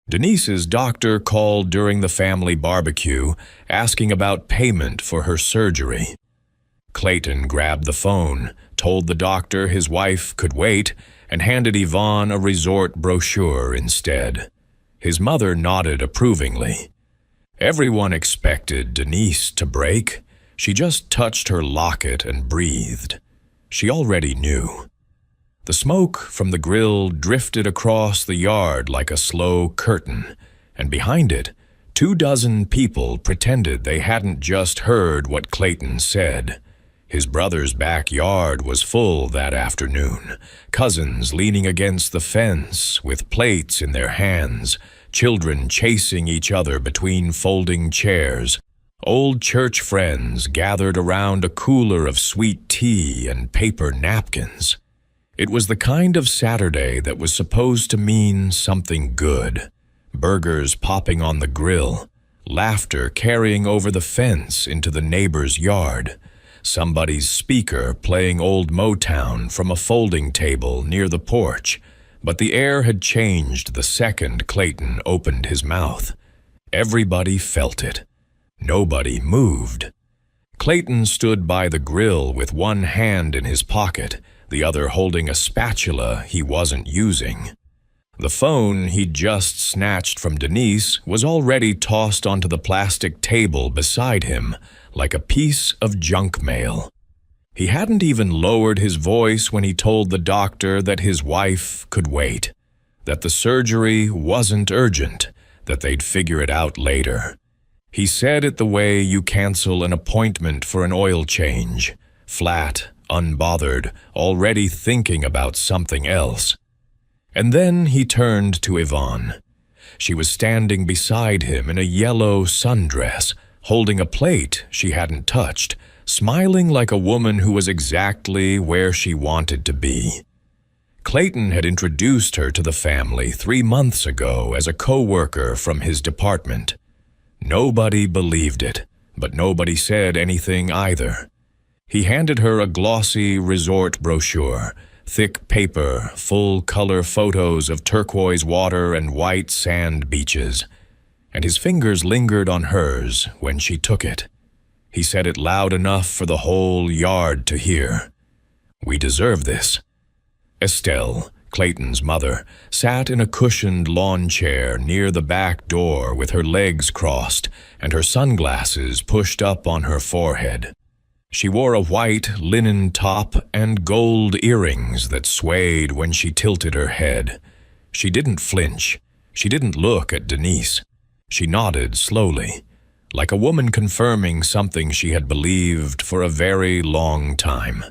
Denise's doctor called during the family barbecue, asking about payment for her surgery. Clayton grabbed the phone, told the doctor his wife could wait, and handed Yvonne a resort brochure instead. His mother nodded approvingly. Everyone expected Denise to break. She just touched her locket and breathed. She already knew. The smoke from the grill drifted across the yard like a slow curtain, and behind it, 24 people pretended they hadn't just heard what Clayton said. His brother's backyard was full that afternoon, cousins leaning against the fence with plates in their hands, children chasing each other between folding chairs, old church friends gathered around a cooler of sweet tea and paper napkins. It was the kind of Saturday that was supposed to mean something good. Burgers popping on the grill, laughter carrying over the fence into the neighbor's yard, somebody's speaker playing old Motown from a folding table near the porch. But the air had changed the second Clayton opened his mouth. Everybody felt it. Nobody moved. Clayton stood by the grill with one hand in his pocket, the other holding a spatula he wasn't using. The phone he'd just snatched from Denise was already tossed onto the plastic table beside him, like a piece of junk mail. He hadn't even lowered his voice when he told the doctor that his wife could wait, that the surgery wasn't urgent, that they'd figure it out later. He said it the way you cancel an appointment for an oil change, flat, unbothered, already thinking about something else. And then he turned to Yvonne. She was standing beside him in a yellow sundress, holding a plate she hadn't touched, smiling like a woman who was exactly where she wanted to be. Clayton had introduced her to the family 3 months ago as a co-worker from his department. Nobody believed it, but nobody said anything either. He handed her a glossy resort brochure, thick paper, full-color photos of turquoise water and white sand beaches, and his fingers lingered on hers when she took it. He said it loud enough for the whole yard to hear. "We deserve this." Estelle, Clayton's mother, sat in a cushioned lawn chair near the back door with her legs crossed and her sunglasses pushed up on her forehead. She wore a white linen top and gold earrings that swayed when she tilted her head. She didn't flinch. She didn't look at Denise. She nodded slowly, like a woman confirming something she had believed for a very long time.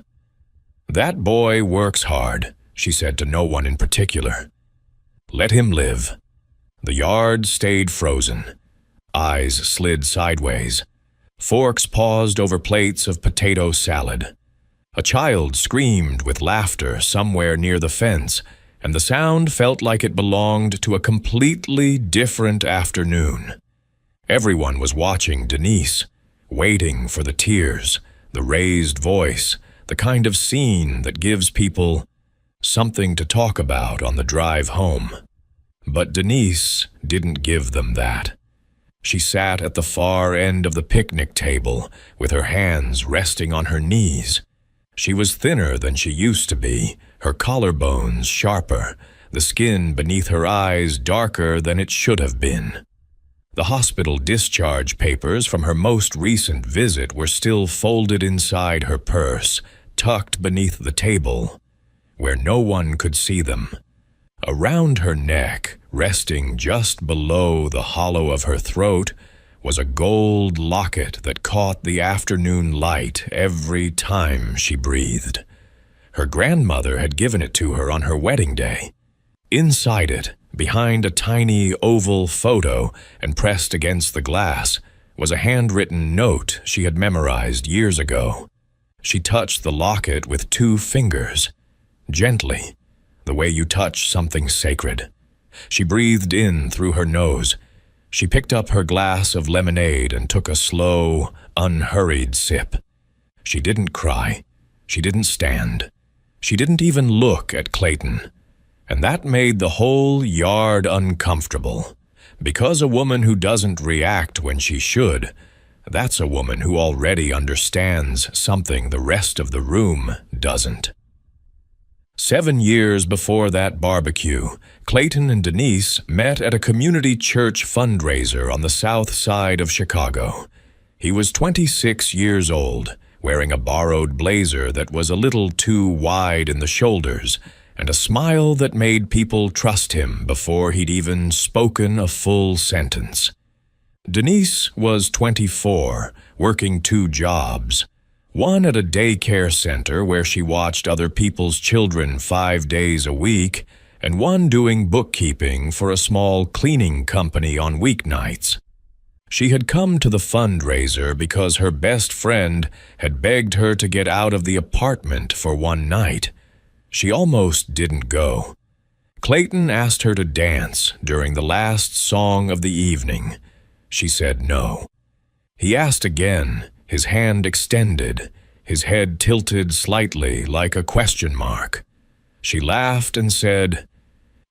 "That boy works hard," she said to no one in particular. "Let him live." The yard stayed frozen. Eyes slid sideways. Forks paused over plates of potato salad. A child screamed with laughter somewhere near the fence, and the sound felt like it belonged to a completely different afternoon. Everyone was watching Denise, waiting for the tears, the raised voice, the kind of scene that gives people something to talk about on the drive home. But Denise didn't give them that. She sat at the far end of the picnic table with her hands resting on her knees. She was thinner than she used to be, her collarbones sharper, the skin beneath her eyes darker than it should have been. The hospital discharge papers from her most recent visit were still folded inside her purse, tucked beneath the table, where no one could see them. Around her neck, resting just below the hollow of her throat, was a gold locket that caught the afternoon light every time she breathed. Her grandmother had given it to her on her wedding day. Inside it, behind a tiny oval photo and pressed against the glass, was a handwritten note she had memorized years ago. She touched the locket with 2 fingers, gently, the way you touch something sacred. She breathed in through her nose. She picked up her glass of lemonade and took a slow, unhurried sip. She didn't cry. She didn't stand. She didn't even look at Clayton. And that made the whole yard uncomfortable. because a woman who doesn't react when she should, that's a woman who already understands something the rest of the room doesn't. 7 years before that barbecue, Clayton and Denise met at a community church fundraiser on the south side of Chicago. He was 26 years old, wearing a borrowed blazer that was a little too wide in the shoulders, and a smile that made people trust him before he'd even spoken a full sentence. Denise was 24, working 2 jobs. One at a daycare center where she watched other people's children 5 days a week, and one doing bookkeeping for a small cleaning company on weeknights. She had come to the fundraiser because her best friend had begged her to get out of the apartment for one night. She almost didn't go. Clayton asked her to dance during the last song of the evening. She said no. He asked again, his hand extended, his head tilted slightly like a question mark. She laughed and said,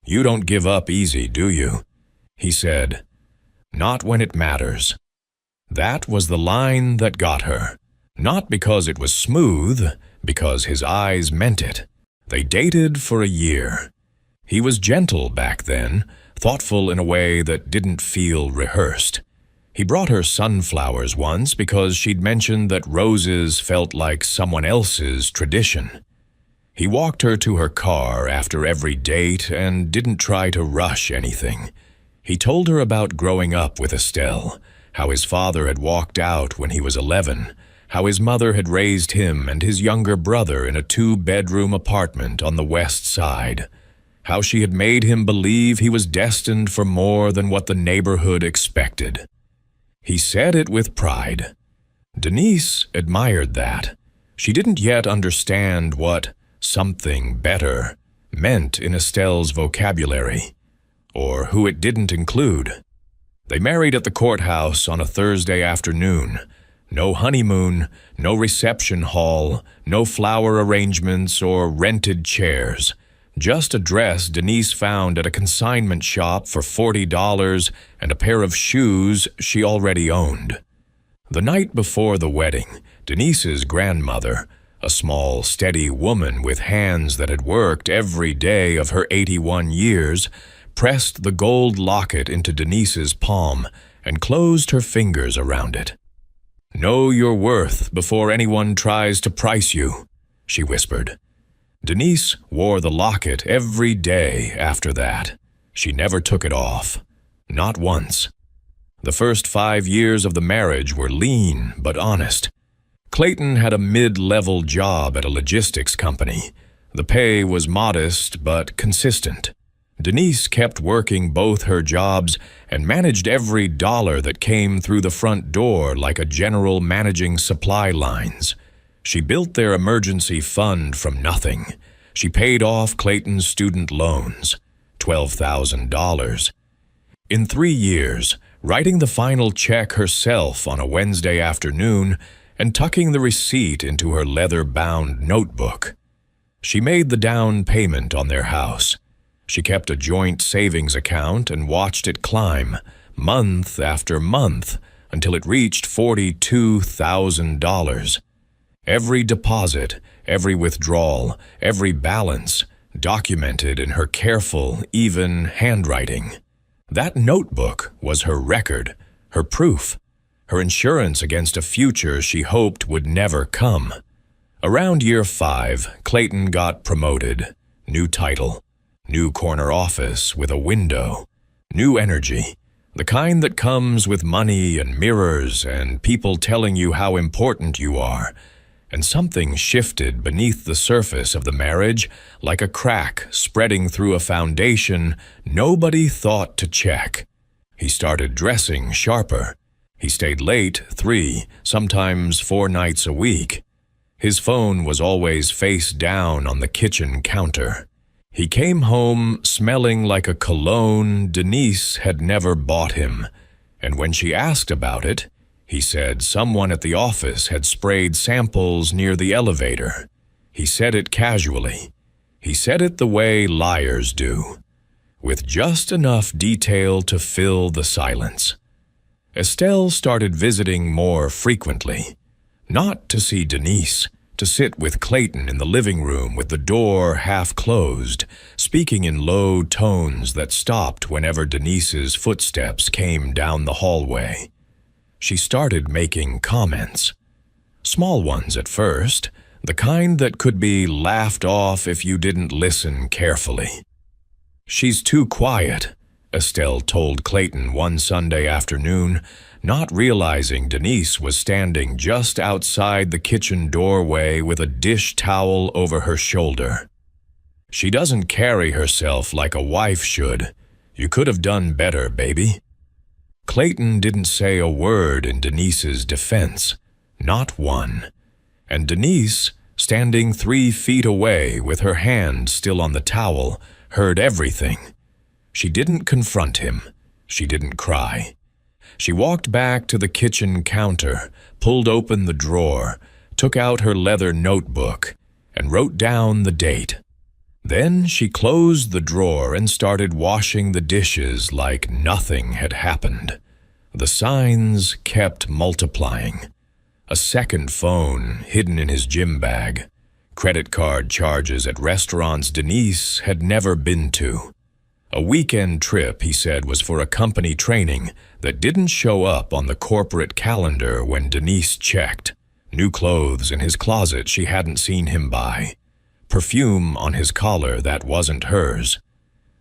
"You don't give up easy, do you?" He said, "Not when it matters." That was the line that got her. Not because it was smooth, because his eyes meant it. They dated for a year. He was gentle back then, thoughtful in a way that didn't feel rehearsed. He brought her sunflowers once because she'd mentioned that roses felt like someone else's tradition. He walked her to her car after every date and didn't try to rush anything. He told her about growing up with Estelle, how his father had walked out when he was 11, how his mother had raised him and his younger brother in a 2-bedroom apartment on the west side, how she had made him believe he was destined for more than what the neighborhood expected. He said it with pride. Denise admired that. She didn't yet understand what something better meant in Estelle's vocabulary, or who it didn't include. They married at the courthouse on a Thursday afternoon. No honeymoon, no reception hall, no flower arrangements or rented chairs. Just a dress Denise found at a consignment shop for $40 and a pair of shoes she already owned. The night before the wedding, Denise's grandmother, a small, steady woman with hands that had worked every day of her 81 years, pressed the gold locket into Denise's palm and closed her fingers around it. "Know your worth before anyone tries to price you," she whispered. Denise wore the locket every day after that. She never took it off. Not once. The first 5 years of the marriage were lean but honest. Clayton had a mid-level job at a logistics company. The pay was modest but consistent. Denise kept working both her jobs and managed every dollar that came through the front door like a general managing supply lines. She built their emergency fund from nothing. She paid off Clayton's student loans, $12,000. In 3 years, writing the final check herself on a Wednesday afternoon and tucking the receipt into her leather-bound notebook. She made the down payment on their house. She kept a joint savings account and watched it climb, month after month, until it reached $42,000. Every deposit, every withdrawal, every balance, documented in her careful, even handwriting. That notebook was her record, her proof, her insurance against a future she hoped would never come. Around year 5, Clayton got promoted. New title. New corner office with a window. New energy. The kind that comes with money and mirrors and people telling you how important you are. And something shifted beneath the surface of the marriage like a crack spreading through a foundation nobody thought to check. He started dressing sharper. He stayed late 3, sometimes 4 nights a week. His phone was always face down on the kitchen counter. He came home smelling like a cologne Denise had never bought him, and when she asked about it, he said someone at the office had sprayed samples near the elevator. He said it casually. He said it the way liars do. with just enough detail to fill the silence. Estelle started visiting more frequently, not to see Denise, to sit with Clayton in the living room with the door half closed, speaking in low tones that stopped whenever Denise's footsteps came down the hallway. She started making comments. Small ones at first, the kind that could be laughed off if you didn't listen carefully. "She's too quiet," Estelle told Clayton one Sunday afternoon, not realizing Denise was standing just outside the kitchen doorway with a dish towel over her shoulder. "She doesn't carry herself like a wife should. You could have done better, baby." Clayton didn't say a word in Denise's defense, not one. And Denise, standing 3 feet away with her hand still on the towel, heard everything. She didn't confront him. She didn't cry. She walked back to the kitchen counter, pulled open the drawer, took out her leather notebook, and wrote down the date. Then she closed the drawer and started washing the dishes like nothing had happened. The signs kept multiplying. A second phone hidden in his gym bag. Credit card charges at restaurants Denise had never been to. A weekend trip, he said, was for a company training that didn't show up on the corporate calendar when Denise checked. New clothes in his closet she hadn't seen him buy. Perfume on his collar that wasn't hers.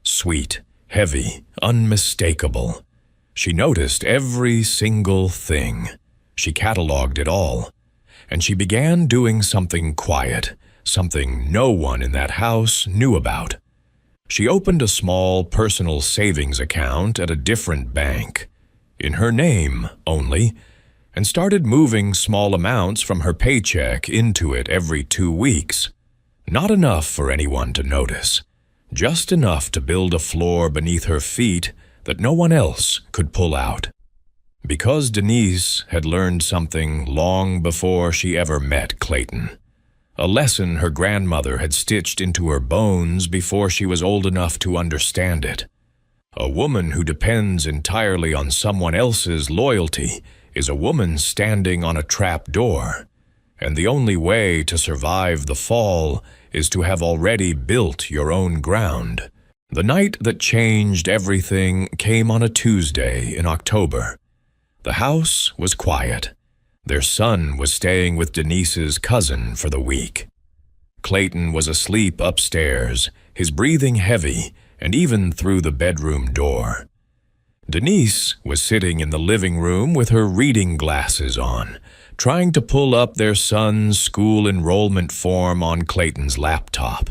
Sweet, heavy, unmistakable. She noticed every single thing. She cataloged it all. And she began doing something quiet, something no one in that house knew about. She opened a small personal savings account at a different bank, in her name only, and started moving small amounts from her paycheck into it every 2 weeks. Not enough for anyone to notice, just enough to build a floor beneath her feet that no one else could pull out. Because Denise had learned something long before she ever met Clayton. A lesson her grandmother had stitched into her bones before she was old enough to understand it. A woman who depends entirely on someone else's loyalty is a woman standing on a trap door, and the only way to survive the fall is to have already built your own ground. The night that changed everything came on a Tuesday in October. The house was quiet. Their son was staying with Denise's cousin for the week. Clayton was asleep upstairs, his breathing heavy, and even through the bedroom door. Denise was sitting in the living room with her reading glasses on, trying to pull up their son's school enrollment form on Clayton's laptop.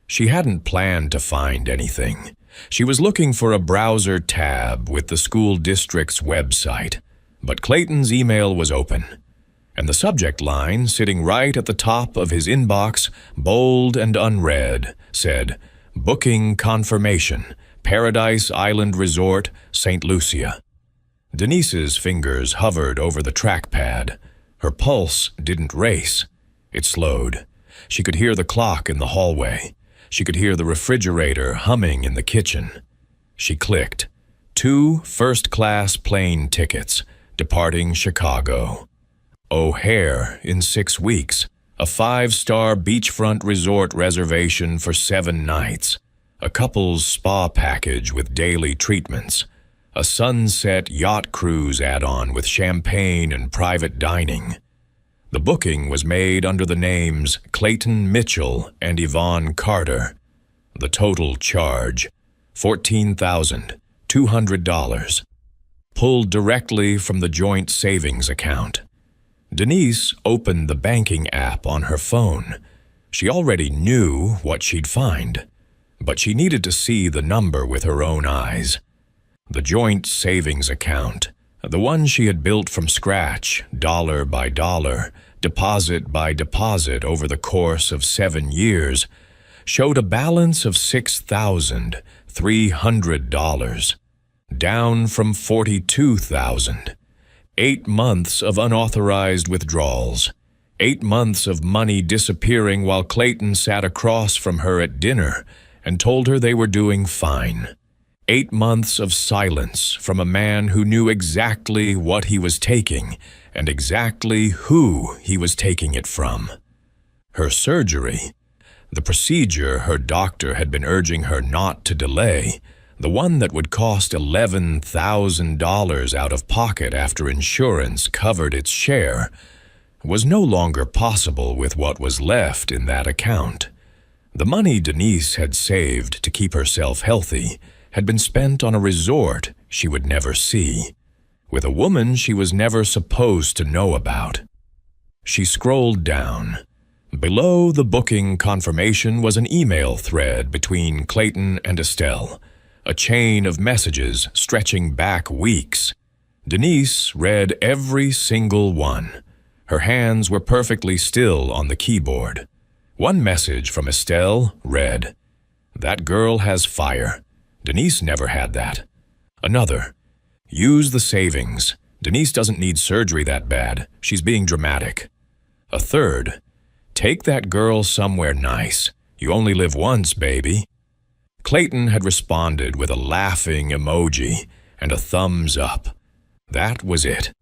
She hadn't planned to find anything. She was looking for a browser tab with the school district's website. But Clayton's email was open, and the subject line, sitting right at the top of his inbox, bold and unread, said, "Booking confirmation, Paradise Island Resort, St. Lucia." Denise's fingers hovered over the trackpad. Her pulse didn't race. It slowed. She could hear the clock in the hallway. She could hear the refrigerator humming in the kitchen. She clicked. 2 first-class plane tickets, departing Chicago. O'Hare in 6 weeks. A 5-star beachfront resort reservation for 7 nights. A couple's spa package with daily treatments. A sunset yacht cruise add-on with champagne and private dining. The booking was made under the names Clayton Mitchell and Yvonne Carter. The total charge, $14,200. Pulled directly from the joint savings account. Denise opened the banking app on her phone. She already knew what she'd find, but she needed to see the number with her own eyes. The joint savings account, the one she had built from scratch, dollar by dollar, deposit by deposit over the course of 7 years, showed a balance of $6,300, down from $42,000. 8 months of unauthorized withdrawals. 8 months of money disappearing while Clayton sat across from her at dinner and told her they were doing fine. 8 months of silence from a man who knew exactly what he was taking and exactly who he was taking it from. Her surgery, the procedure her doctor had been urging her not to delay, the one that would cost $11,000 out of pocket after insurance covered its share, was no longer possible with what was left in that account. The money Denise had saved to keep herself healthy had been spent on a resort she would never see, with a woman she was never supposed to know about. She scrolled down. Below the booking confirmation was an email thread between Clayton and Estelle, a chain of messages stretching back weeks. Denise read every single one. Her hands were perfectly still on the keyboard. One message from Estelle read, "That girl has fire. Denise never had that." Another, "Use the savings. Denise doesn't need surgery that bad. She's being dramatic." A third, "Take that girl somewhere nice. You only live once, baby." Clayton had responded with a laughing emoji and a thumbs up. That was it.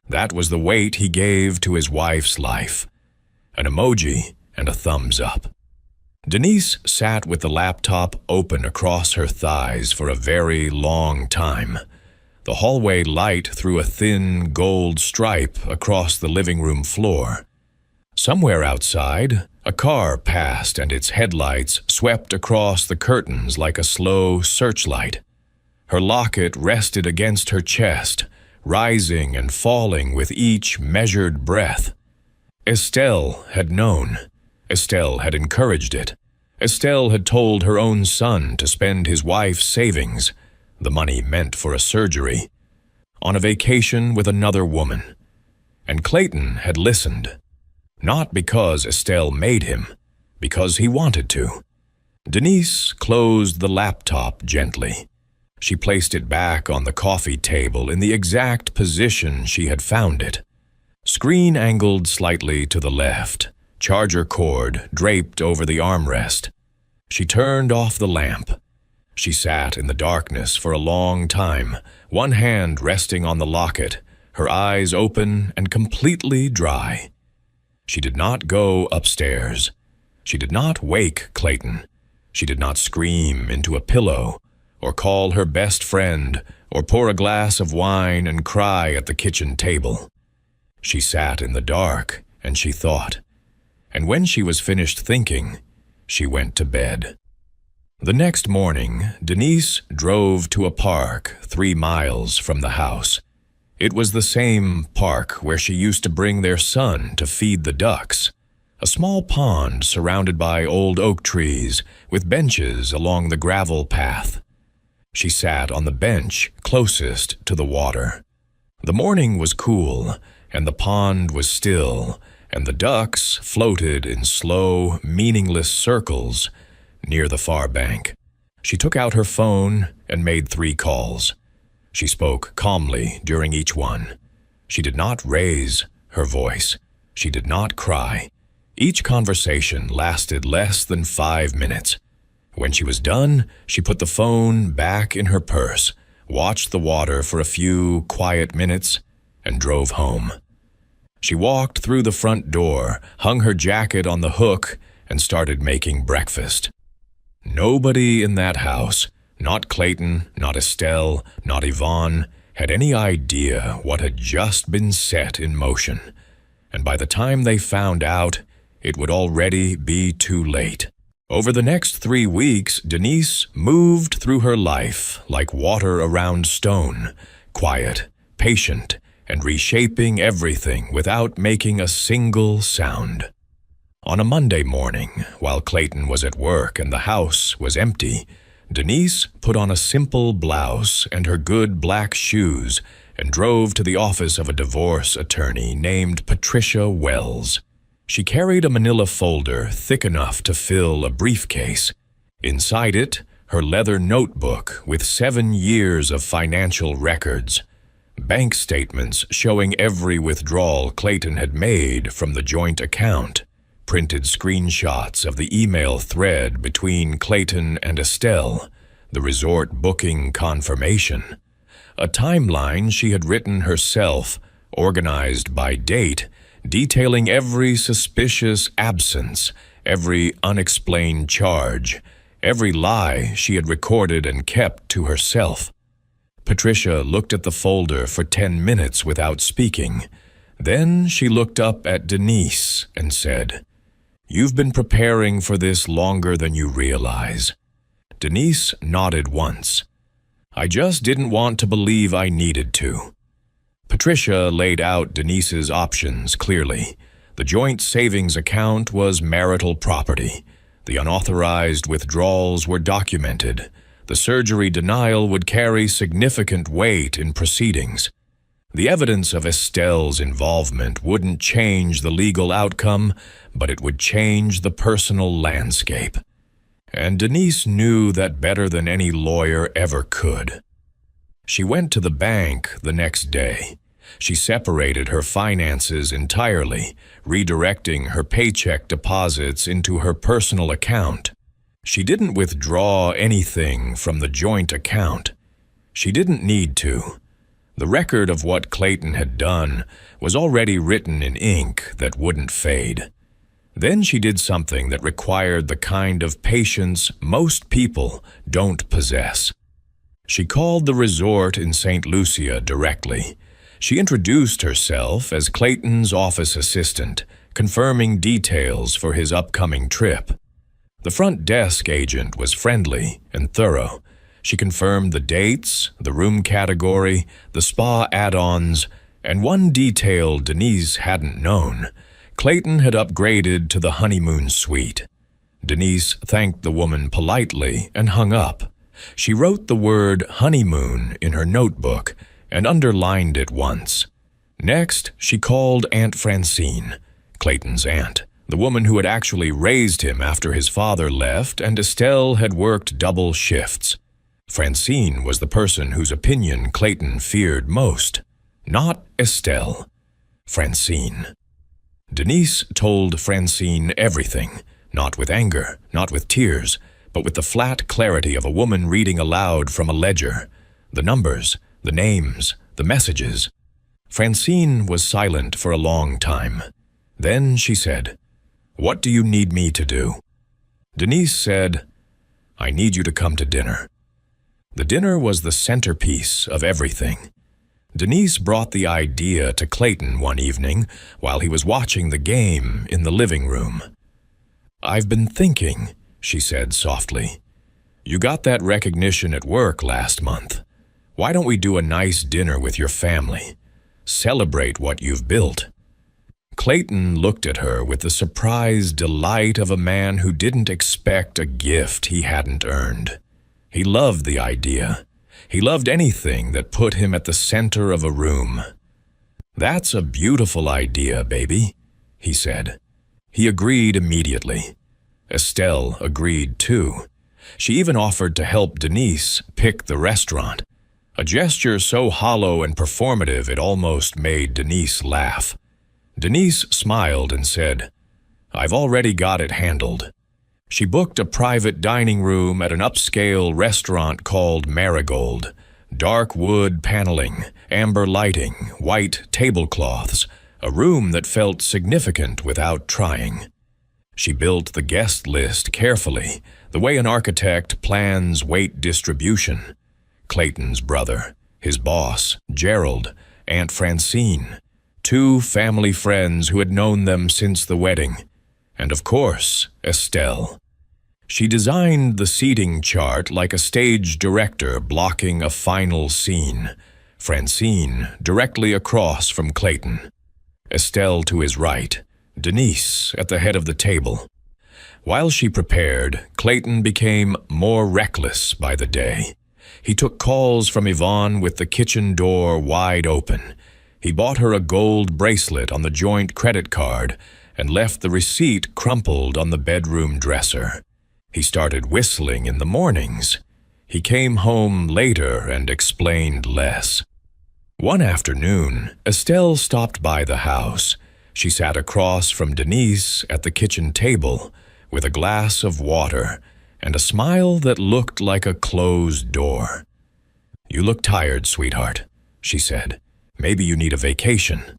That was the weight he gave to his wife's life. An emoji and a thumbs up. Denise sat with the laptop open across her thighs for a very long time. The hallway light threw a thin gold stripe across the living room floor. Somewhere outside, a car passed and its headlights swept across the curtains like a slow searchlight. Her locket rested against her chest, rising and falling with each measured breath. Estelle had known. Estelle had encouraged it. Estelle had told her own son to spend his wife's savings, the money meant for a surgery, on a vacation with another woman. And Clayton had listened. Not because Estelle made him, because he wanted to. Denise closed the laptop gently. She placed it back on the coffee table in the exact position she had found it. Screen angled slightly to the left, charger cord draped over the armrest. She turned off the lamp. She sat in the darkness for a long time, one hand resting on the locket, her eyes open and completely dry. She did not go upstairs. She did not wake Clayton. She did not scream into a pillow, or call her best friend, or pour a glass of wine and cry at the kitchen table. She sat in the dark, and she thought. And when she was finished thinking, she went to bed. The next morning, Denise drove to a park 3 miles from the house. It was the same park where she used to bring their son to feed the ducks. A small pond surrounded by old oak trees, with benches along the gravel path. She sat on the bench closest to the water. The morning was cool, and the pond was still, and the ducks floated in slow, meaningless circles near the far bank. She took out her phone and made 3 calls. She spoke calmly during each one. She did not raise her voice. She did not cry. Each conversation lasted less than 5 minutes. When she was done, she put the phone back in her purse, watched the water for a few quiet minutes, and drove home. She walked through the front door, hung her jacket on the hook, and started making breakfast. Nobody in that house, not Clayton, not Estelle, not Yvonne, had any idea what had just been set in motion. And by the time they found out, it would already be too late. Over the next 3 weeks, Denise moved through her life like water around stone, quiet, patient, and reshaping everything without making a single sound. On a Monday morning, while Clayton was at work and the house was empty, Denise put on a simple blouse and her good black shoes and drove to the office of a divorce attorney named Patricia Wells. She carried a manila folder thick enough to fill a briefcase. Inside it, her leather notebook with 7 years of financial records. Bank statements showing every withdrawal Clayton had made from the joint account. Printed screenshots of the email thread between Clayton and Estelle. the resort booking confirmation, a timeline she had written herself, organized by date, detailing every suspicious absence, every unexplained charge, every lie she had recorded and kept to herself. Patricia looked at the folder for 10 minutes without speaking. Then she looked up at Denise and said, "You've been preparing for this longer than you realize." Denise nodded once. "I just didn't want to believe I needed to." Patricia laid out Denise's options clearly. The joint savings account was marital property. The unauthorized withdrawals were documented. The surgery denial would carry significant weight in proceedings. The evidence of Estelle's involvement wouldn't change the legal outcome, but it would change the personal landscape. And Denise knew that better than any lawyer ever could. She went to the bank the next day. She separated her finances entirely, redirecting her paycheck deposits into her personal account. She didn't withdraw anything from the joint account. She didn't need to. The record of what Clayton had done was already written in ink that wouldn't fade. Then she did something that required the kind of patience most people don't possess. She called the resort in St. Lucia directly. She introduced herself as Clayton's office assistant, confirming details for his upcoming trip. The front desk agent was friendly and thorough. She confirmed the dates, the room category, the spa add-ons, and one detail Denise hadn't known. Clayton had upgraded to the honeymoon suite. Denise thanked the woman politely and hung up. She wrote the word honeymoon in her notebook and underlined it once. Next, she called Aunt Francine, Clayton's aunt, the woman who had actually raised him after his father left and Estelle had worked double shifts. Francine was the person whose opinion Clayton feared most. Not Estelle. Francine. Denise told Francine everything, not with anger, not with tears, but with the flat clarity of a woman reading aloud from a ledger. The numbers, the names, the messages. Francine was silent for a long time. Then she said, "What do you need me to do?" Denise said, "I need you to come to dinner." The dinner was the centerpiece of everything. Denise brought the idea to Clayton one evening while he was watching the game in the living room. "I've been thinking," she said softly. "You got that recognition at work last month. Why don't we do a nice dinner with your family? Celebrate what you've built." Clayton looked at her with the surprised delight of a man who didn't expect a gift he hadn't earned. He loved the idea. He loved anything that put him at the center of a room. "That's a beautiful idea, baby," he said. He agreed immediately. Estelle agreed too. She even offered to help Denise pick the restaurant, a gesture so hollow and performative it almost made Denise laugh. Denise smiled and said, "I've already got it handled." She booked a private dining room at an upscale restaurant called Marigold. Dark wood paneling, amber lighting, white tablecloths, a room that felt significant without trying. She built the guest list carefully, the way an architect plans weight distribution. Clayton's brother, his boss, Gerald, Aunt Francine, 2 family friends who had known them since the wedding, and of course, Estelle. She designed the seating chart like a stage director blocking a final scene. Francine directly across from Clayton. Estelle to his right. Denise at the head of the table. While she prepared, Clayton became more reckless by the day. He took calls from Yvonne with the kitchen door wide open. He bought her a gold bracelet on the joint credit card and left the receipt crumpled on the bedroom dresser. He started whistling in the mornings. He came home later and explained less. One afternoon, Estelle stopped by the house. She sat across from Denise at the kitchen table with a glass of water and a smile that looked like a closed door. "You look tired, sweetheart," she said. "Maybe you need a vacation."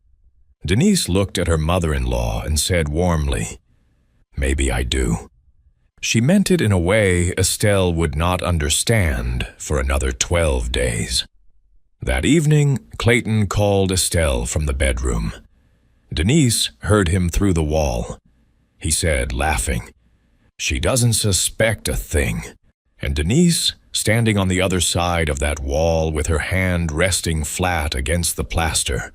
Denise looked at her mother-in-law and said warmly, "Maybe I do." She meant it in a way Estelle would not understand for another 12 days. That evening, Clayton called Estelle from the bedroom. Denise heard him through the wall. He said, laughing, "She doesn't suspect a thing." And Denise, standing on the other side of that wall with her hand resting flat against the plaster,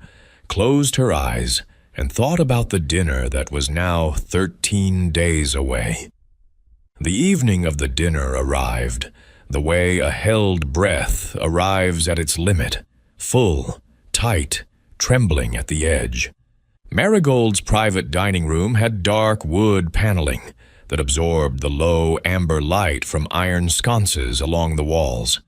closed her eyes and thought about the dinner that was now 13 days away. The evening of the dinner arrived, the way a held breath arrives at its limit, full, tight, trembling at the edge. Marigold's private dining room had dark wood paneling that absorbed the low amber light from iron sconces along the walls.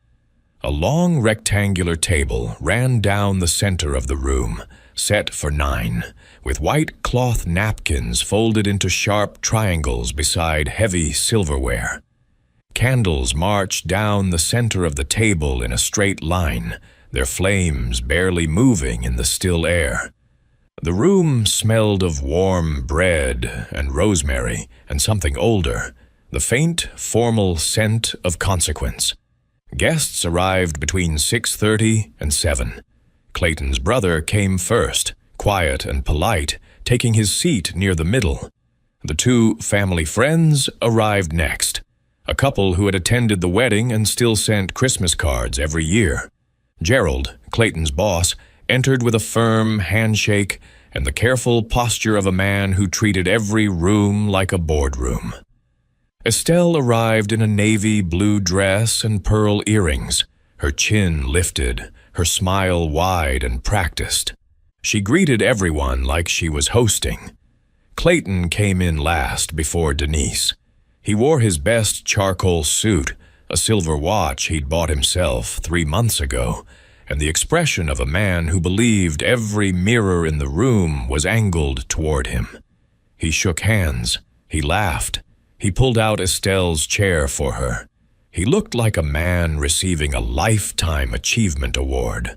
A long rectangular table ran down the center of the room, set for 9, with white cloth napkins folded into sharp triangles beside heavy silverware. Candles marched down the center of the table in a straight line, their flames barely moving in the still air. The room smelled of warm bread and rosemary and something older, the faint, formal scent of consequence. Guests arrived between 6:30 and 7. Clayton's brother came first, quiet and polite, taking his seat near the middle. The 2 family friends arrived next, a couple who had attended the wedding and still sent Christmas cards every year. Gerald, Clayton's boss, entered with a firm handshake and the careful posture of a man who treated every room like a boardroom. Estelle arrived in a navy blue dress and pearl earrings, her chin lifted, her smile wide and practiced. She greeted everyone like she was hosting. Clayton came in last before Denise. He wore his best charcoal suit, a silver watch he'd bought himself 3 months ago, and the expression of a man who believed every mirror in the room was angled toward him. He shook hands. He laughed. He pulled out Estelle's chair for her. He looked like a man receiving a Lifetime Achievement Award.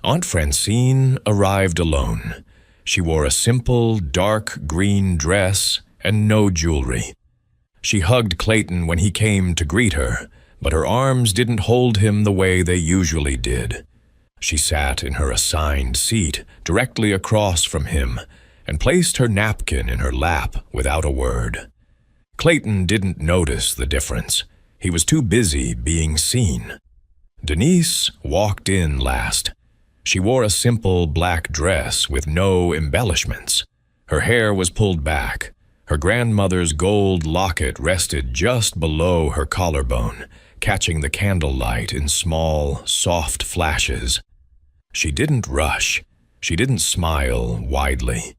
Aunt Francine arrived alone. She wore a simple, dark green dress and no jewelry. She hugged Clayton when he came to greet her, but her arms didn't hold him the way they usually did. She sat in her assigned seat directly across from him and placed her napkin in her lap without a word. Clayton didn't notice the difference. He was too busy being seen. Denise walked in last. She wore a simple black dress with no embellishments. Her hair was pulled back. Her grandmother's gold locket rested just below her collarbone, catching the candlelight in small, soft flashes. She didn't rush. She didn't smile widely.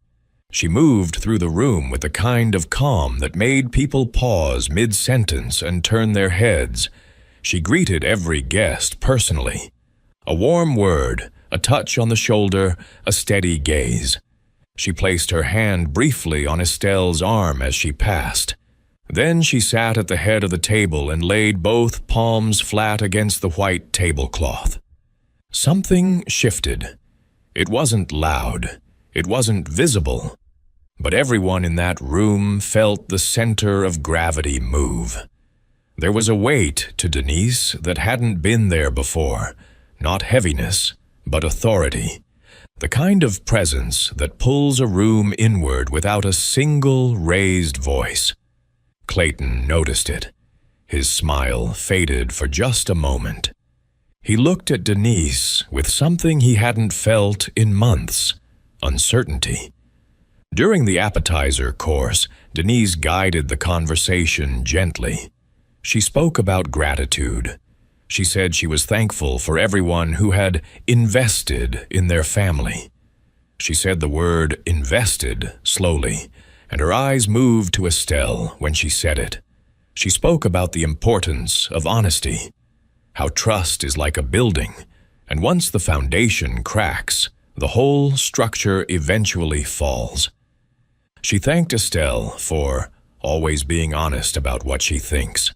She moved through the room with the kind of calm that made people pause mid-sentence and turn their heads. She greeted every guest personally. A warm word, a touch on the shoulder, a steady gaze. She placed her hand briefly on Estelle's arm as she passed. Then she sat at the head of the table and laid both palms flat against the white tablecloth. Something shifted. It wasn't loud. It wasn't visible. But everyone in that room felt the center of gravity move. There was a weight to Denise that hadn't been there before. Not heaviness, but authority. The kind of presence that pulls a room inward without a single raised voice. Clayton noticed it. His smile faded for just a moment. He looked at Denise with something he hadn't felt in months, uncertainty. During the appetizer course, Denise guided the conversation gently. She spoke about gratitude. She said she was thankful for everyone who had invested in their family. She said the word invested slowly, and her eyes moved to Estelle when she said it. She spoke about the importance of honesty, how trust is like a building, and once the foundation cracks, the whole structure eventually falls. She thanked Estelle for always being honest about what she thinks.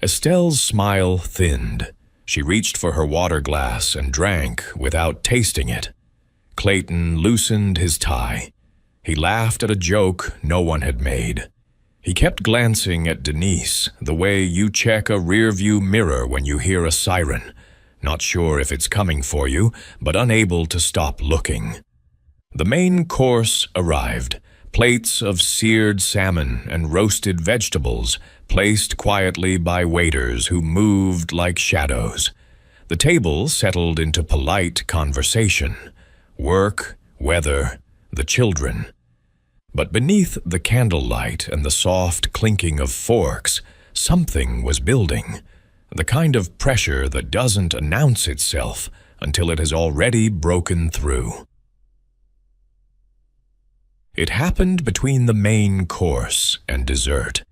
Estelle's smile thinned. She reached for her water glass and drank without tasting it. Clayton loosened his tie. He laughed at a joke no one had made. He kept glancing at Denise, the way you check a rearview mirror when you hear a siren, not sure if it's coming for you, but unable to stop looking. The main course arrived, plates of seared salmon and roasted vegetables, placed quietly by waiters who moved like shadows. The table settled into polite conversation. Work, weather, the children. But beneath the candlelight and the soft clinking of forks, something was building. The kind of pressure that doesn't announce itself until it has already broken through. It happened between the main course and dessert.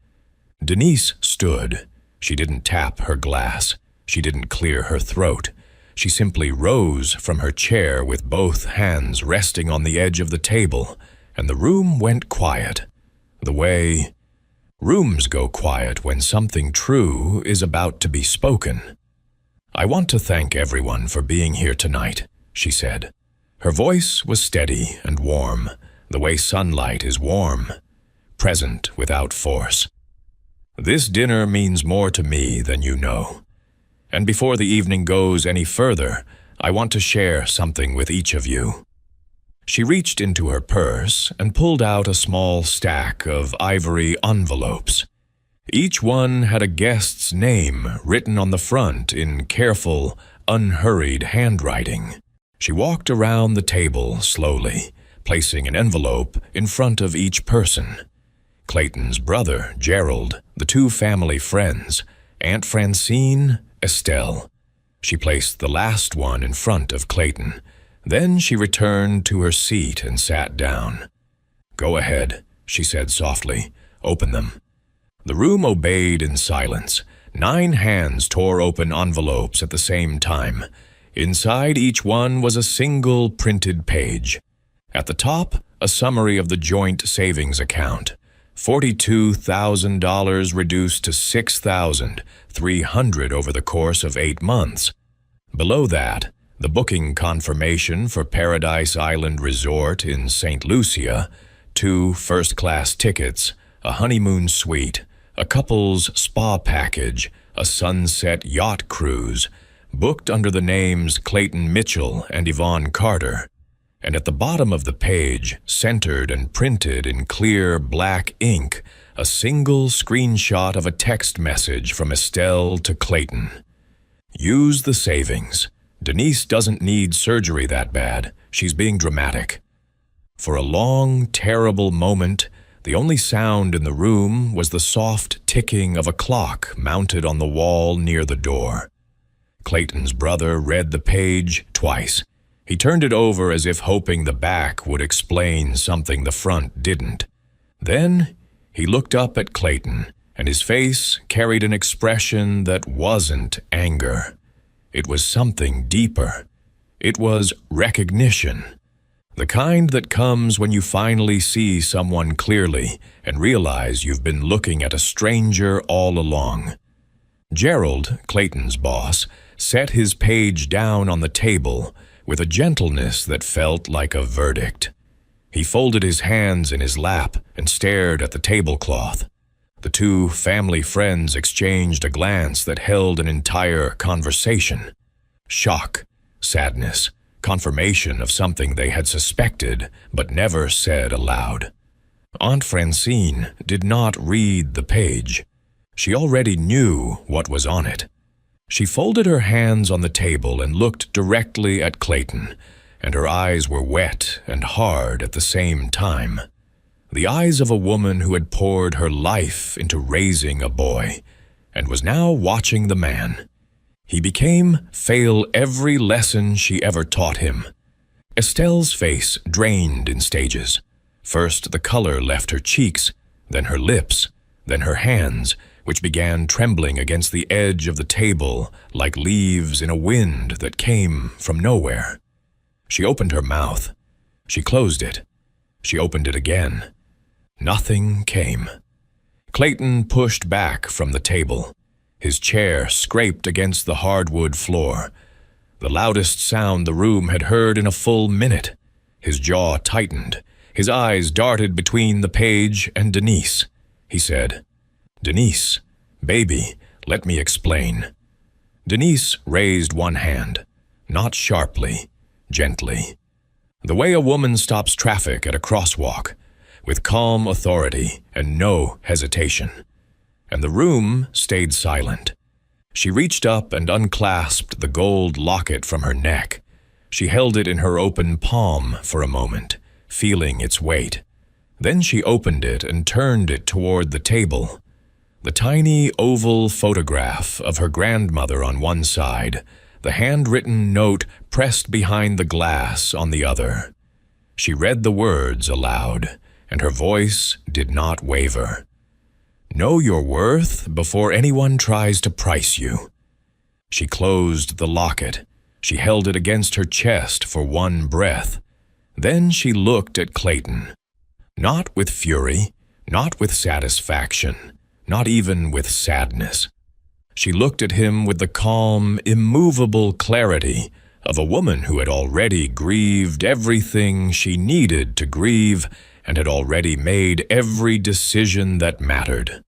Denise stood. She didn't tap her glass. She didn't clear her throat. She simply rose from her chair with both hands resting on the edge of the table, and the room went quiet, the way rooms go quiet when something true is about to be spoken. "I want to thank everyone for being here tonight," she said. Her voice was steady and warm, the way sunlight is warm, present without force. "This dinner means more to me than you know. And before the evening goes any further, I want to share something with each of you." She reached into her purse and pulled out a small stack of ivory envelopes. Each one had a guest's name written on the front in careful, unhurried handwriting. She walked around the table slowly, placing an envelope in front of each person. Clayton's brother, Gerald, the two family friends, Aunt Francine, Estelle. She placed the last one in front of Clayton. Then she returned to her seat and sat down. "Go ahead," she said softly. "Open them." The room obeyed in silence. 9 hands tore open envelopes at the same time. Inside each one was a single printed page. At the top, a summary of the joint savings account. $42,000 reduced to $6,300 over the course of 8 months. Below that, the booking confirmation for Paradise Island Resort in St. Lucia, 2 first-class tickets, a honeymoon suite, a couple's spa package, a sunset yacht cruise, booked under the names Clayton Mitchell and Yvonne Carter. And at the bottom of the page, centered and printed in clear black ink, a single screenshot of a text message from Estelle to Clayton. "Use the savings. Denise doesn't need surgery that bad. She's being dramatic." For a long, terrible moment, the only sound in the room was the soft ticking of a clock mounted on the wall near the door. Clayton's brother read the page twice. He turned it over as if hoping the back would explain something the front didn't. Then he looked up at Clayton, and his face carried an expression that wasn't anger. It was something deeper. It was recognition. The kind that comes when you finally see someone clearly and realize you've been looking at a stranger all along. Gerald, Clayton's boss, set his page down on the table with a gentleness that felt like a verdict. He folded his hands in his lap and stared at the tablecloth. The two family friends exchanged a glance that held an entire conversation. Shock, sadness, confirmation of something they had suspected but never said aloud. Aunt Francine did not read the page. She already knew what was on it. She folded her hands on the table and looked directly at Clayton, and her eyes were wet and hard at the same time. The eyes of a woman who had poured her life into raising a boy, and was now watching the man. He became fail every lesson she ever taught him. Estelle's face drained in stages. First the color left her cheeks, then her lips, then her hands, which began trembling against the edge of the table like leaves in a wind that came from nowhere. She opened her mouth. She closed it. She opened it again. Nothing came. Clayton pushed back from the table. His chair scraped against the hardwood floor. The loudest sound the room had heard in a full minute. His jaw tightened. His eyes darted between the page and Denise. He said, "Denise, baby, let me explain." Denise raised one hand, not sharply, gently. The way a woman stops traffic at a crosswalk, with calm authority and no hesitation. And the room stayed silent. She reached up and unclasped the gold locket from her neck. She held it in her open palm for a moment, feeling its weight. Then she opened it and turned it toward the table. The tiny oval photograph of her grandmother on one side, the handwritten note pressed behind the glass on the other. She read the words aloud, and her voice did not waver. "Know your worth before anyone tries to price you." She closed the locket. She held it against her chest for one breath. Then she looked at Clayton. Not with fury, not with satisfaction, not even with sadness. She looked at him with the calm, immovable clarity of a woman who had already grieved everything she needed to grieve and had already made every decision that mattered.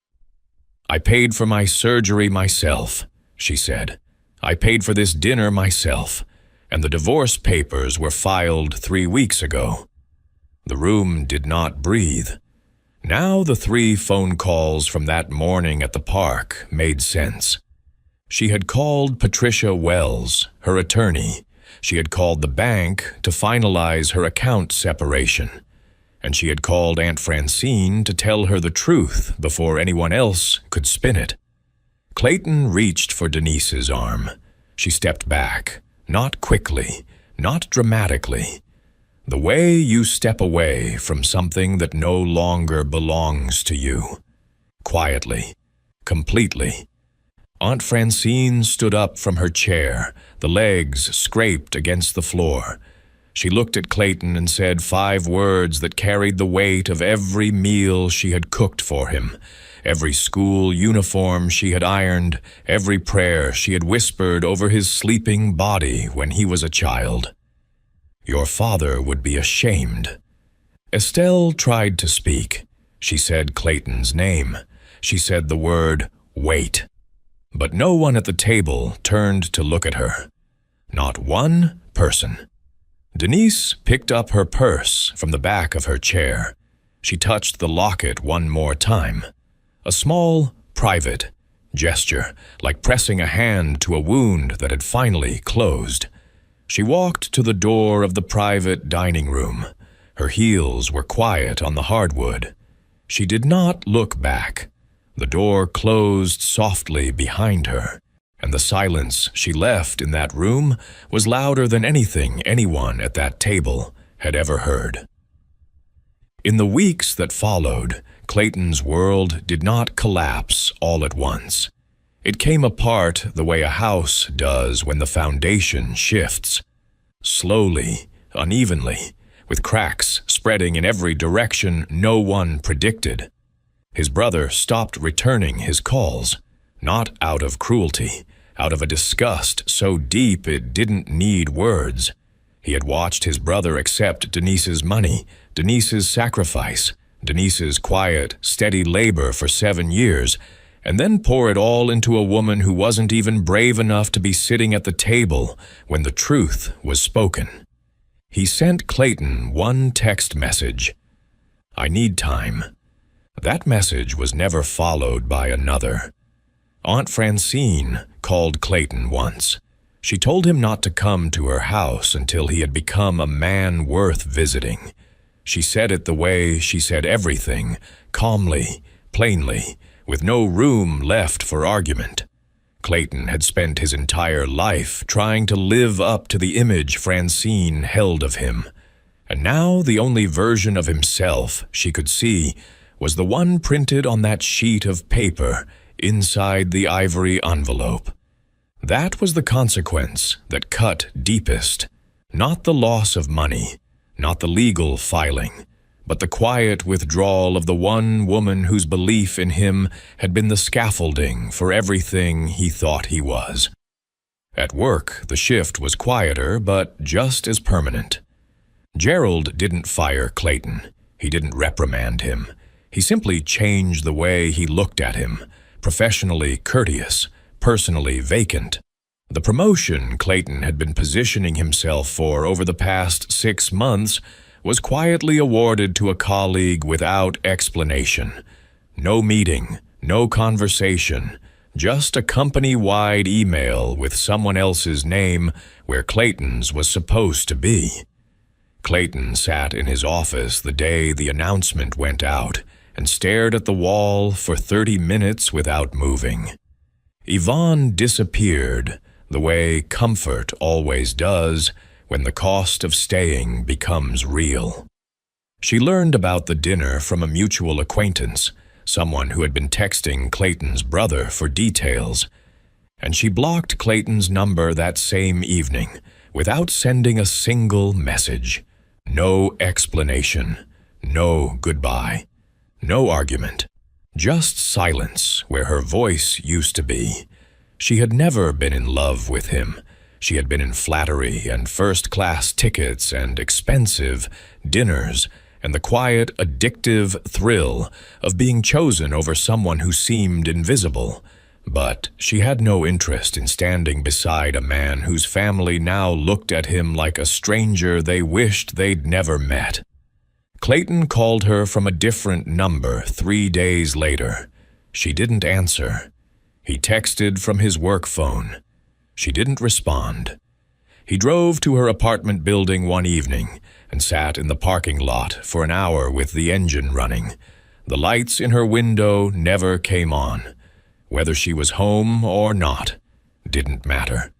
"I paid for my surgery myself," she said. "I paid for this dinner myself, and the divorce papers were filed 3 weeks ago." The room did not breathe. Now the 3 phone calls from that morning at the park made sense. She had called Patricia Wells, her attorney. She had called the bank to finalize her account separation. And she had called Aunt Francine to tell her the truth before anyone else could spin it. Clayton reached for Denise's arm. She stepped back, not quickly, not dramatically. The way you step away from something that no longer belongs to you. Quietly, completely. Aunt Francine stood up from her chair, the legs scraped against the floor. She looked at Clayton and said 5 words that carried the weight of every meal she had cooked for him, every school uniform she had ironed, every prayer she had whispered over his sleeping body when he was a child. "Your father would be ashamed." Estelle tried to speak. She said Clayton's name. She said the word, "wait." But no one at the table turned to look at her. Not one person. Denise picked up her purse from the back of her chair. She touched the locket one more time. A small, private gesture, like pressing a hand to a wound that had finally closed. She walked to the door of the private dining room. Her heels were quiet on the hardwood. She did not look back. The door closed softly behind her, and the silence she left in that room was louder than anything anyone at that table had ever heard. In the weeks that followed, Clayton's world did not collapse all at once. It came apart the way a house does when the foundation shifts. Slowly, unevenly, with cracks spreading in every direction no one predicted. His brother stopped returning his calls, not out of cruelty, out of a disgust so deep it didn't need words. He had watched his brother accept Denise's money, Denise's sacrifice, Denise's quiet, steady labor for 7 years, and then pour it all into a woman who wasn't even brave enough to be sitting at the table when the truth was spoken. He sent Clayton one text message. "I need time." That message was never followed by another. Aunt Francine called Clayton once. She told him not to come to her house until he had become a man worth visiting. She said it the way she said everything, calmly, plainly, with no room left for argument. Clayton had spent his entire life trying to live up to the image Francine held of him, and now the only version of himself she could see was the one printed on that sheet of paper inside the ivory envelope. That was the consequence that cut deepest, not the loss of money, not the legal filing, but the quiet withdrawal of the one woman whose belief in him had been the scaffolding for everything he thought he was. At work, the shift was quieter, but just as permanent. Gerald didn't fire Clayton. He didn't reprimand him. He simply changed the way he looked at him, professionally courteous, personally vacant. The promotion Clayton had been positioning himself for over the past 6 months was quietly awarded to a colleague without explanation. No meeting, no conversation, just a company-wide email with someone else's name where Clayton's was supposed to be. Clayton sat in his office the day the announcement went out and stared at the wall for 30 minutes without moving. Yvonne disappeared the way comfort always does when the cost of staying becomes real. She learned about the dinner from a mutual acquaintance, someone who had been texting Clayton's brother for details, and she blocked Clayton's number that same evening without sending a single message. No explanation, no goodbye, no argument, just silence where her voice used to be. She had never been in love with him. She had been in flattery and first-class tickets and expensive dinners and the quiet, addictive thrill of being chosen over someone who seemed invisible. But she had no interest in standing beside a man whose family now looked at him like a stranger they wished they'd never met. Clayton called her from a different number 3 days later. She didn't answer. He texted from his work phone. She didn't respond. He drove to her apartment building one evening and sat in the parking lot for an hour with the engine running. The lights in her window never came on. Whether she was home or not didn't matter.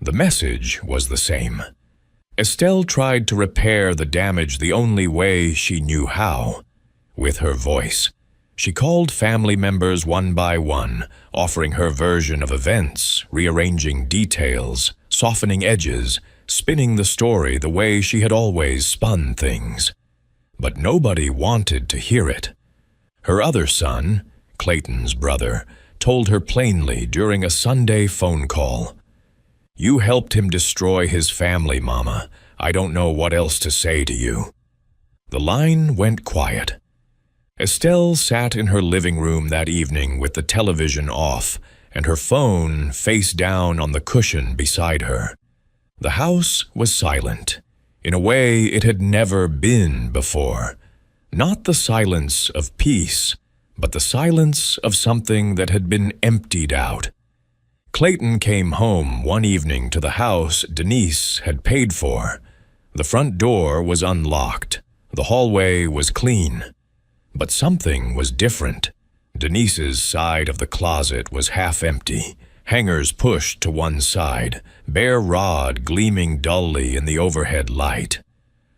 The message was the same. Estelle tried to repair the damage the only way she knew how, with her voice. She called family members one by one, offering her version of events, rearranging details, softening edges, spinning the story the way she had always spun things. But nobody wanted to hear it. Her other son, Clayton's brother, told her plainly during a Sunday phone call, "You helped him destroy his family, Mama. I don't know what else to say to you." The line went quiet. Estelle sat in her living room that evening with the television off and her phone face down on the cushion beside her. The house was silent, in a way it had never been before. Not the silence of peace, but the silence of something that had been emptied out. Clayton came home one evening to the house Denise had paid for. The front door was unlocked. The hallway was clean. But something was different. Denise's side of the closet was half empty, hangers pushed to one side, bare rod gleaming dully in the overhead light.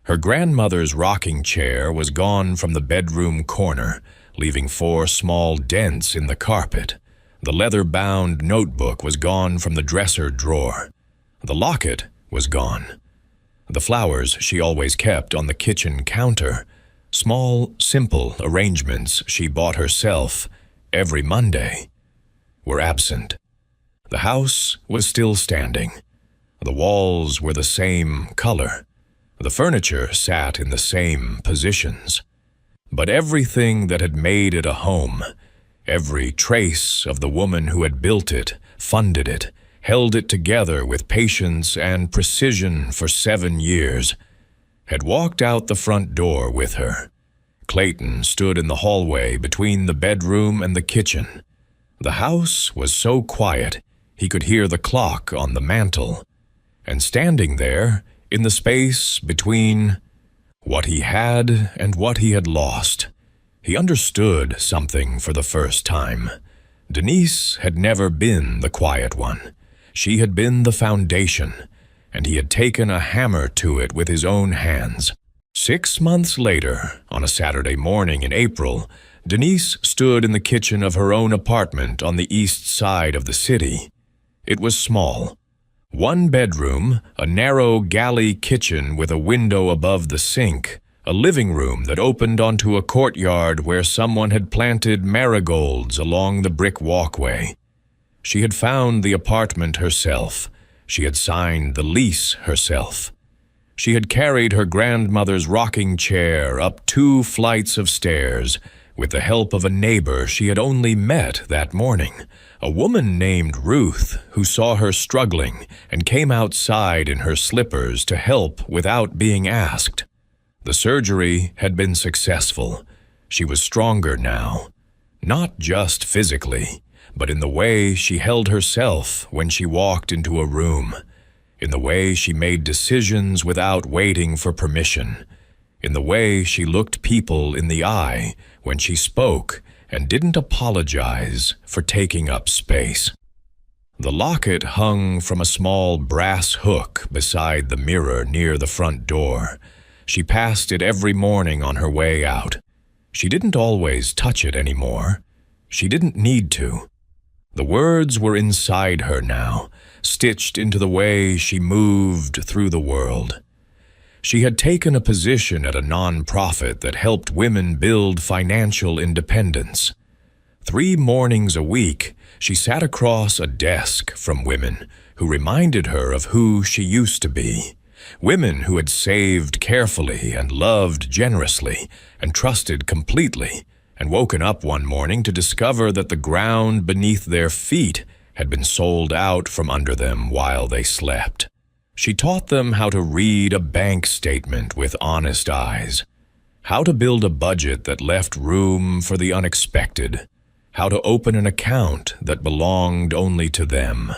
Her grandmother's rocking chair was gone from the bedroom corner, leaving 4 small dents in the carpet. The leather-bound notebook was gone from the dresser drawer. The locket was gone. The flowers she always kept on the kitchen counter, small, simple arrangements she bought herself every Monday, were absent. The house was still standing. The walls were the same color. The furniture sat in the same positions. But everything that had made it a home, every trace of the woman who had built it, funded it, held it together with patience and precision for 7 years, had walked out the front door with her. Clayton stood in the hallway between the bedroom and the kitchen. The house was so quiet he could hear the clock on the mantel. And standing there, in the space between what he had and what he had lost, he understood something for the first time. Denise had never been the quiet one. She had been the foundation, and he had taken a hammer to it with his own hands. 6 months later, on a Saturday morning in April, Denise stood in the kitchen of her own apartment on the east side of the city. It was small. 1 bedroom, a narrow galley kitchen with a window above the sink, a living room that opened onto a courtyard where someone had planted marigolds along the brick walkway. She had found the apartment herself. She had signed the lease herself. She had carried her grandmother's rocking chair up 2 flights of stairs with the help of a neighbor she had only met that morning, a woman named Ruth who saw her struggling and came outside in her slippers to help without being asked. The surgery had been successful. She was stronger now, not just physically, but in the way she held herself when she walked into a room, in the way she made decisions without waiting for permission, in the way she looked people in the eye when she spoke and didn't apologize for taking up space. The locket hung from a small brass hook beside the mirror near the front door. She passed it every morning on her way out. She didn't always touch it anymore. She didn't need to. The words were inside her now, stitched into the way she moved through the world. She had taken a position at a nonprofit that helped women build financial independence. 3 mornings a week, she sat across a desk from women who reminded her of who she used to be. Women who had saved carefully and loved generously and trusted completely, and woken up one morning to discover that the ground beneath their feet had been sold out from under them while they slept. She taught them how to read a bank statement with honest eyes, how to build a budget that left room for the unexpected, how to open an account that belonged only to them,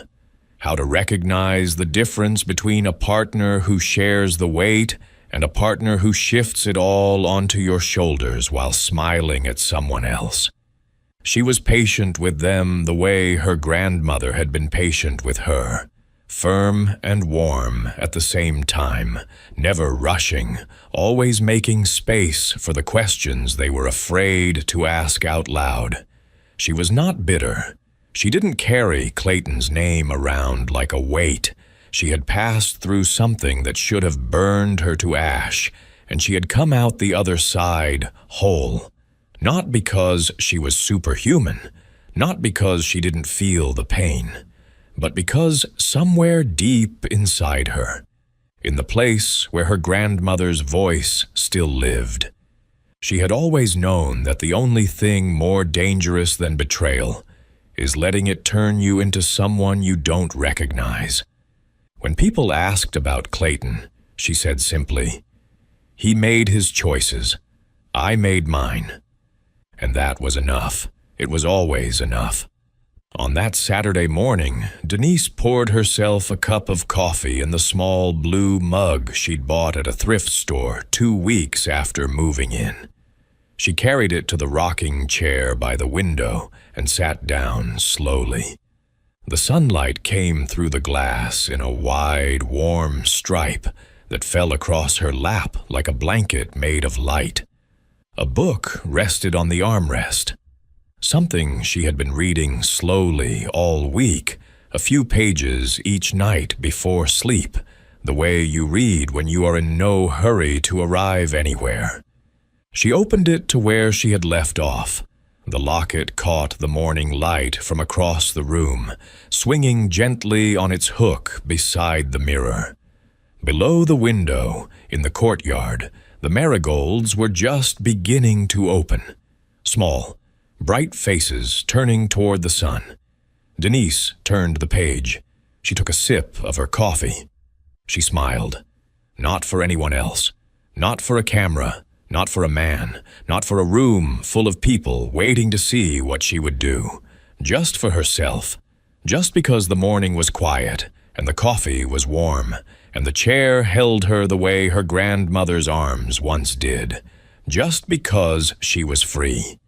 how to recognize the difference between a partner who shares the weight and a partner who shifts it all onto your shoulders while smiling at someone else. She was patient with them the way her grandmother had been patient with her, firm and warm at the same time, never rushing, always making space for the questions they were afraid to ask out loud. She was not bitter. She didn't carry Clayton's name around like a weight. She had passed through something that should have burned her to ash, and she had come out the other side whole. Not because she was superhuman, not because she didn't feel the pain, but because somewhere deep inside her, in the place where her grandmother's voice still lived, she had always known that the only thing more dangerous than betrayal is letting it turn you into someone you don't recognize. When people asked about Clayton, she said simply, "He made his choices. I made mine." And that was enough. It was always enough. On that Saturday morning, Denise poured herself a cup of coffee in the small blue mug she'd bought at a thrift store 2 weeks after moving in. She carried it to the rocking chair by the window and sat down slowly. The sunlight came through the glass in a wide, warm stripe that fell across her lap like a blanket made of light. A book rested on the armrest. Something she had been reading slowly all week, a few pages each night before sleep, the way you read when you are in no hurry to arrive anywhere. She opened it to where she had left off. The locket caught the morning light from across the room, swinging gently on its hook beside the mirror. Below the window, in the courtyard, the marigolds were just beginning to open. Small, bright faces turning toward the sun. Denise turned the page. She took a sip of her coffee. She smiled. Not for anyone else. Not for a camera. Not for a man. Not for a room full of people waiting to see what she would do. Just for herself. Just because the morning was quiet and the coffee was warm and the chair held her the way her grandmother's arms once did. Just because she was free.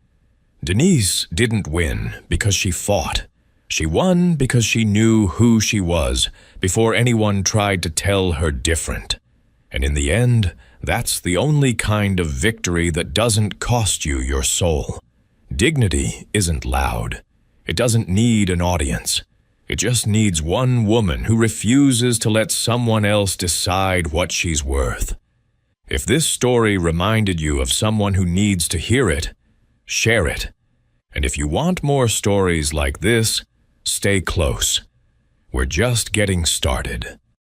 Denise didn't win because she fought. She won because she knew who she was before anyone tried to tell her different. And in the end, that's the only kind of victory that doesn't cost you your soul. Dignity isn't loud. It doesn't need an audience. It just needs one woman who refuses to let someone else decide what she's worth. If this story reminded you of someone who needs to hear it, share it. And if you want more stories like this, stay close. We're just getting started.